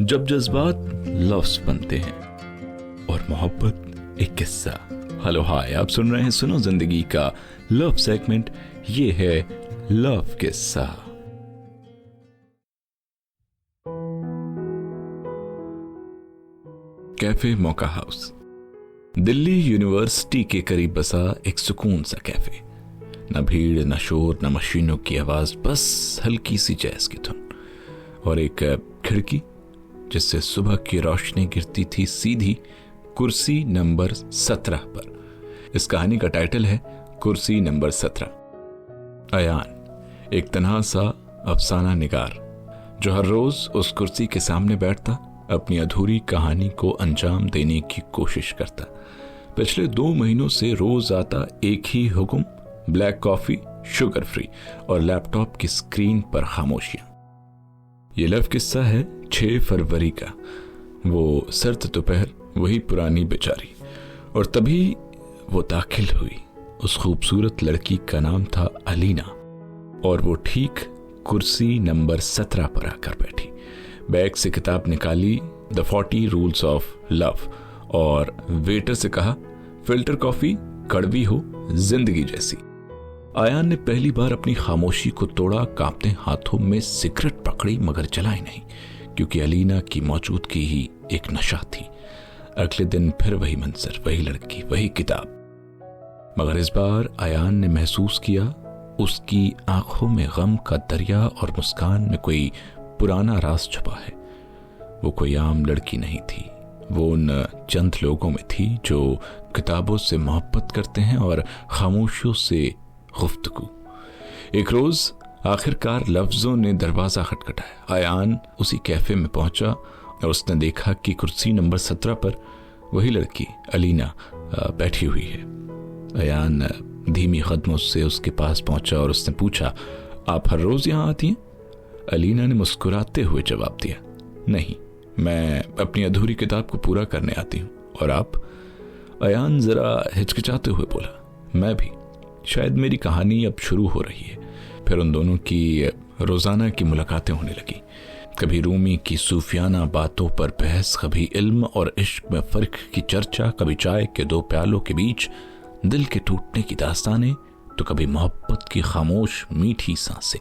जब जज्बात लफ्ज बनते हैं और मोहब्बत एक किस्सा। हेलो हाय, आप सुन रहे हैं सुनो जिंदगी का लव सेगमेंट। ये है लव किस्सा। कैफे मौका हाउस, दिल्ली यूनिवर्सिटी के करीब बसा एक सुकून सा कैफे। न भीड़, न शोर, न मशीनों की आवाज, बस हल्की सी जैज की धुन और एक खिड़की जिससे सुबह की रोशनी गिरती थी सीधी कुर्सी नंबर 17 पर। इस कहानी का टाइटल है कुर्सी नंबर 17। अयान एक तन्हा सा अफसाना निगार जो हर रोज उस कुर्सी के सामने बैठता, अपनी अधूरी कहानी को अंजाम देने की कोशिश करता। पिछले 2 महीनों से रोज आता एक ही हुक्म, ब्लैक कॉफी, शुगर फ्री और लैपटॉप की स्क्रीन पर खामोशियां। ये लव किस्सा है 6 फरवरी का। वो सर्द दोपहर, वही पुरानी बेचारी। और तभी वो दाखिल हुई। उस खूबसूरत लड़की का नाम था अलीना और वो ठीक कुर्सी नंबर 17 पर आकर बैठी। बैग से किताब निकाली, द 40 रूल्स ऑफ लव, और वेटर से कहा, फिल्टर कॉफी, कड़वी हो जिंदगी जैसी। आयान ने पहली बार अपनी खामोशी को तोड़ा। कांपते हाथों में सिगरेट पकड़ी मगर जलाई नहीं, क्योंकि अलीना की मौजूदगी ही एक नशा थी। अगले दिन फिर वही मंजर, वही लड़की, वही किताब, मगर इस बार आयान ने महसूस किया उसकी आंखों में गम का दरिया और मुस्कान में कोई पुराना राज छुपा है। वो कोई आम लड़की नहीं थी। वो उन चंद लोगों में थी जो किताबों से मोहब्बत करते हैं और खामोशियों से गुफ्तगू। एक रोज आखिरकार लफ्जों ने दरवाजा खटखटाया। आयान उसी कैफे में पहुंचा और उसने देखा कि कुर्सी नंबर 17 पर वही लड़की अलीना बैठी हुई है। आयान धीमी कदमों से उसके पास पहुंचा और उसने पूछा, आप हर रोज यहां आती हैं? अलीना ने मुस्कुराते हुए जवाब दिया, नहीं, मैं अपनी अधूरी किताब को पूरा करने आती हूं। और आप? आयान जरा हिचकिचाते हुए बोला, मैं भी, शायद मेरी कहानी अब शुरू हो रही है। फिर उन दोनों की रोजाना की मुलाकातें होने लगी। कभी रूमी की सूफियाना बातों पर बहस, कभी इल्म और इश्क में फर्क की चर्चा, कभी चाय के 2 प्यालों के बीच दिल के टूटने की दास्तानें, तो कभी मोहब्बत की खामोश मीठी सांसें।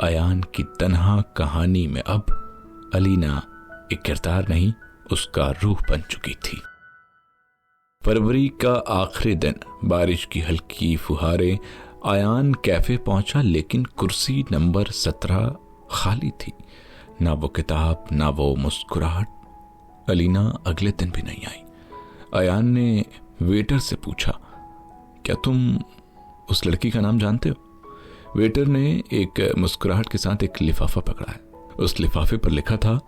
आयान की तन्हा कहानी में अब अलीना एक किरदार नहीं, उसका रूह बन चुकी थी। फरवरी का आखिरी दिन, बारिश की हल्की फुहारें। आयान कैफे पहुंचा, लेकिन कुर्सी नंबर 17 खाली थी। ना वो किताब, ना वो मुस्कुराहट। अलीना अगले दिन भी नहीं आई। आयान ने वेटर से पूछा, क्या तुम उस लड़की का नाम जानते हो? वेटर ने एक मुस्कुराहट के साथ एक लिफाफा पकड़ा है। उस लिफाफे पर लिखा था,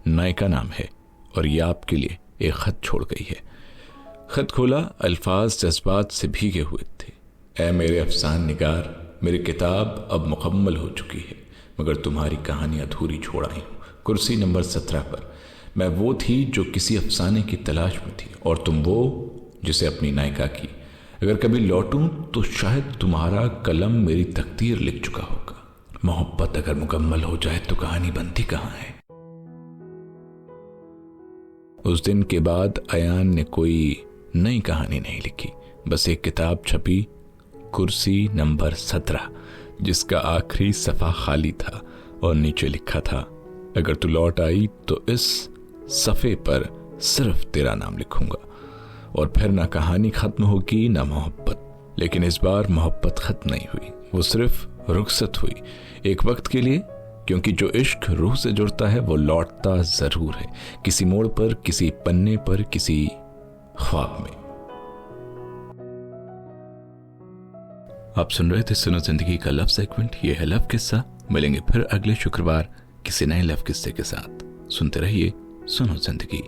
नायका नाम है और ये आपके लिए एक खत छोड़ गई है। खत खोला, अल्फाज जज्बात से भीगे हुए थे। ऐ मेरे अफसान निगार, मेरी किताब अब मुकम्मल हो चुकी है, मगर तुम्हारी कहानी अधूरी छोड़ आई हूँ। कुर्सी नंबर 17 पर मैं वो थी जो किसी अफसाने की तलाश में थी, और तुम वो जिसे अपनी नायिका की। अगर कभी लौटूं तो शायद तुम्हारा कलम मेरी तकदीर लिख चुका होगा। मोहब्बत अगर मुकम्मल हो जाए तो कहानी बनती कहाँ है? उस दिन के बाद अयान ने कोई नई कहानी नहीं लिखी, बस एक किताब छपी, कुर्सी नंबर 17, जिसका आखिरी सफ़ा खाली था और नीचे लिखा था, अगर तू लौट आई तो इस सफ़े पर सिर्फ तेरा नाम लिखूंगा। और फिर ना कहानी खत्म होगी ना मोहब्बत। लेकिन इस बार मोहब्बत खत्म नहीं हुई, वो सिर्फ रुखसत हुई, एक वक्त के लिए, क्योंकि जो इश्क रूह से जुड़ता है वो लौटता जरूर है, किसी मोड़ पर, किसी पन्ने पर, किसी ख्वाब में। आप सुन रहे थे सुनो जिंदगी का लव सेगमेंट। ये है लव किस्सा। मिलेंगे फिर अगले शुक्रवार किसी नए लव किस्से के साथ। सुनते रहिए सुनो जिंदगी।